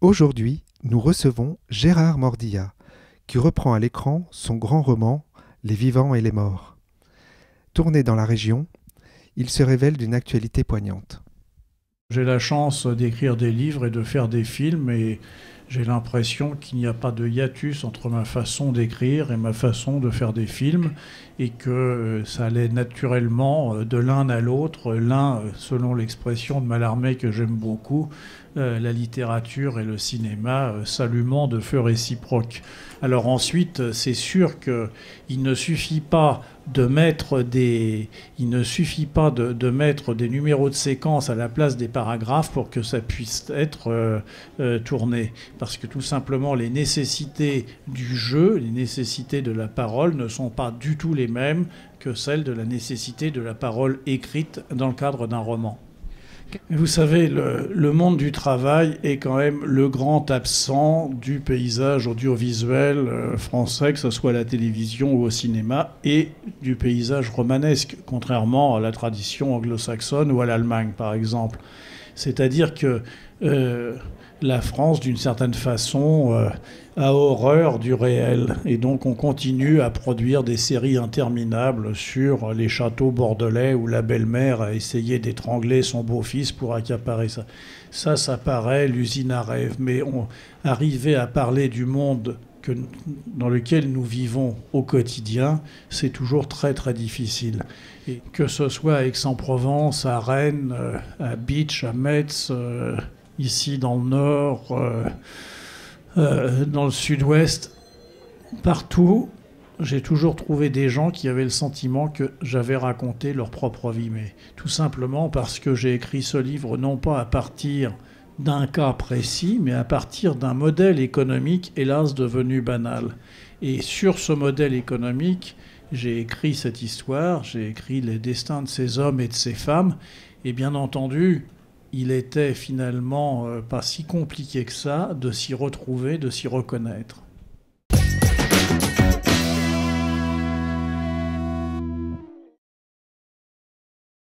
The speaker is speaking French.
Aujourd'hui, nous recevons Gérard Mordillat, qui reprend à l'écran son grand roman Les vivants et les morts. Tourné dans la région, il se révèle d'une actualité poignante. J'ai la chance d'écrire des livres et de faire des films et j'ai l'impression qu'il n'y a pas de hiatus entre ma façon d'écrire et ma façon de faire des films et que ça allait naturellement de l'un à l'autre, l'un, selon l'expression de Mallarmé que j'aime beaucoup, la littérature et le cinéma s'allumant de feu réciproque. Alors ensuite, c'est sûr qu'il ne suffit pas de mettre des numéros de séquence à la place des paragraphes pour que ça puisse être tourné. Parce que tout simplement, les nécessités du jeu, les nécessités de la parole ne sont pas du tout les mêmes que celles de la nécessité de la parole écrite dans le cadre d'un roman. Vous savez, le monde du travail est quand même le grand absent du paysage audiovisuel français, que ce soit à la télévision ou au cinéma, et du paysage romanesque, contrairement à la tradition anglo-saxonne ou à l'Allemagne, par exemple. C'est-à-dire que la France, d'une certaine façon, a horreur du réel. Et donc on continue à produire des séries interminables sur les châteaux bordelais où la belle-mère a essayé d'étrangler son beau-fils pour accaparer ça. Ça paraît l'usine à rêve. Mais arriver à parler du monde dans lequel nous vivons au quotidien, c'est toujours très très difficile. Et que ce soit à Aix-en-Provence, à Rennes, à Bitche, à Metz, ici dans le nord, dans le sud-ouest, partout, j'ai toujours trouvé des gens qui avaient le sentiment que j'avais raconté leur propre vie, mais tout simplement parce que j'ai écrit ce livre non pas à partir d'un cas précis, mais à partir d'un modèle économique, hélas, devenu banal. Et sur ce modèle économique, j'ai écrit cette histoire, j'ai écrit les destins de ces hommes et de ces femmes, et bien entendu, il était finalement pas si compliqué que ça de s'y retrouver, de s'y reconnaître.